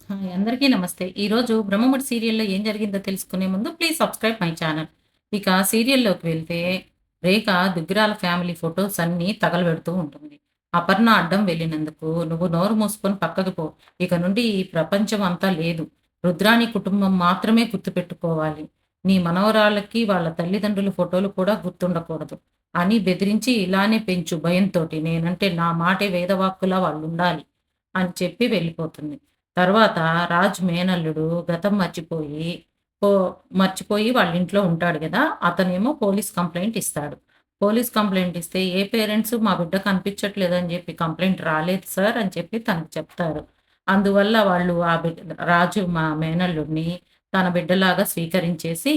Hi! అందరికీ నమస్తే. ఈరోజు 'బ్రహ్మముడి' సీరియల్‌లో ఏం జరిగిందో తెలుసుకునే ముందు ప్లీజ్ సబ్స్క్రైబ్ మై ఛానల్. ఇక సీరియల్‌లోకి వెళ్తే రేఖ దుగ్గిరాల ఫ్యామిలీ ఫోటోస్ అన్నీ తగలబెడుతూ ఉంటుంది. అపర్ణ అడ్డం వెళ్ళినందుకు "నువ్వు నోరు మూసుకొని పక్కకి పో. ఇక నుండి ఈ ప్రపంచం అంతా లేదు. రుద్రాణి కుటుంబం మాత్రమే గుర్తుపెట్టుకోవాలి. నీ మనవరాళ్ళకి వాళ్ళ తల్లిదండ్రుల ఫోటోలు కూడా గుర్తుండకూడదు" అని బెదిరించి ఇలానే పెంచు భయంతోటి. నేనంటే నా మాటే వేదవాక్కులా వాళ్ళుండాలి అని చెప్పి వెళ్ళిపోతుంది. తర్వాత రాజు మేనల్లుడు గతం మర్చిపోయి పో మర్చిపోయి వాళ్ళ ఇంట్లో ఉంటాడు గదా! అతనేమో పోలీస్ కంప్లెయింట్ ఇస్తాడు. పోలీస్ కంప్లెయింట్ ఇస్తే, "ఏ పేరెంట్స్ మా బిడ్డ కనిపించట్లేదని చెప్పి కంప్లెయింట్ రాలేదు సార్" అని చెప్పి తనకు చెప్తారు. అందువల్ల వాళ్ళు ఆ రాజు మా మేనల్లుడిని తన బిడ్డలాగా స్వీకరించేసి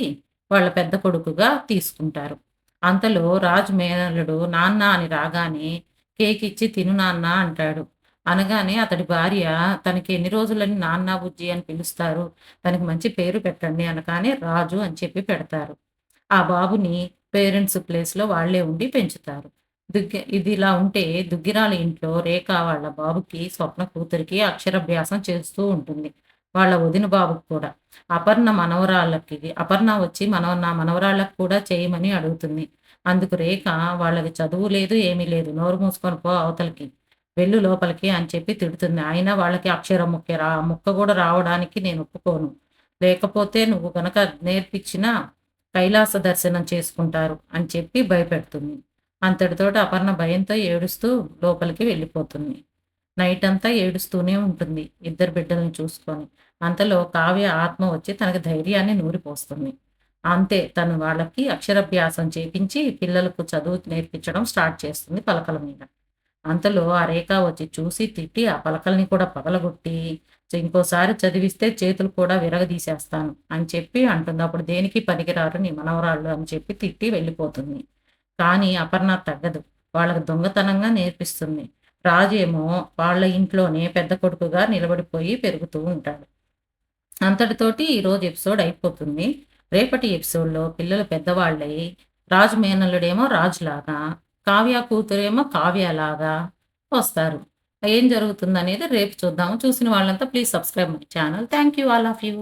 వాళ్ళ పెద్ద కొడుకుగా తీసుకుంటారు. అంతలో రాజు మేనల్లుడు నాన్న అని రాగానే కేక్ ఇచ్చి "తిను నాన్న" అంటాడు. అనగానే అతడి భార్య తనకి ఎన్ని రోజులని నాన్న, బుజ్జి అని పిలుస్తారు. తనకి మంచి పేరు పెట్టండి అనగానే రాజు అని చెప్పి పెడతారు. ఆ బాబుని పేరెంట్స్ ప్లేస్‌లో వాళ్ళే ఉండి పెంచుతారు. ఇదిలా ఉంటే దుగ్గిరాల ఇంట్లో రేఖ వాళ్ళ బాబుకి, స్వప్న కూతురికి అక్షరాభ్యాసం చేస్తూ ఉంటుంది. వాళ్ళ వదిన బాబుకి కూడా. అపర్ణ వచ్చి నా మనవరాళ్ళకి కూడా చేయమని అడుగుతుంది. అందుకు రేఖ వాళ్ళకి చదువు లేదు, ఏమీ లేదు. నోరు మూసుకొని పో అవతలకి. వెళ్ళు లోపలికి అని చెప్పి తిడుతుంది. అయినా వాళ్ళకి అక్షరం ముక్క గూడా రావడానికి నేను ఒప్పుకోను. లేకపోతే నువ్వు గనక నేర్పించినా కైలాస దర్శనం చేసుకుంటారు అని చెప్పి భయపెడుతుంది. అంతటితోటి అపర్ణ భయంతో ఏడుస్తూ లోపలికి వెళ్ళిపోతుంది. నైటంతా ఏడుస్తూనే ఉంటుంది. ఇద్దరు బిడ్డల్ని చూసుకొని. అంతలో కావ్య ఆత్మ వచ్చి తనకి ధైర్యాన్ని నూరిపోస్తుంది. అంతే తను వాళ్ళకి అక్షరాభ్యాసం చేపించి పిల్లలకు చదువు నేర్పించడం స్టార్ట్ చేస్తుంది పలకల మీద. అంతలో ఆ రేఖ వచ్చి చూసి తిట్టి ఆ పలకల్ని కూడా పగలగొట్టి ఇంకోసారి చదివిస్తే చేతులు కూడా విరగదీసేస్తాను అని చెప్పి అంటుంది. అప్పుడు దేనికి పనికిరారు నీ మనవరాళ్ళు అని చెప్పి తిట్టి వెళ్ళిపోతుంది. కానీ అపర్ణ తగ్గదు. వాళ్ళకి దొంగతనంగా నేర్పిస్తుంది. రాజేమో వాళ్ళ ఇంట్లోనే పెద్ద కొడుకుగా నిలబడిపోయి పెరుగుతూ ఉంటాడు. అంతటితోటి ఈరోజు ఎపిసోడ్ అయిపోతుంది. రేపటి ఎపిసోడ్‌లో పిల్లలు పెద్దవాళ్ళై, రాజు మేనల్లుడేమో రాజులాగా, కావ్య కూతురేమో కావ్యలాగా వస్తారు. ఏం జరుగుతుందనేది రేపు చూద్దాము. చూసిన వాళ్ళంతా please subscribe my channel. Thank you all of you.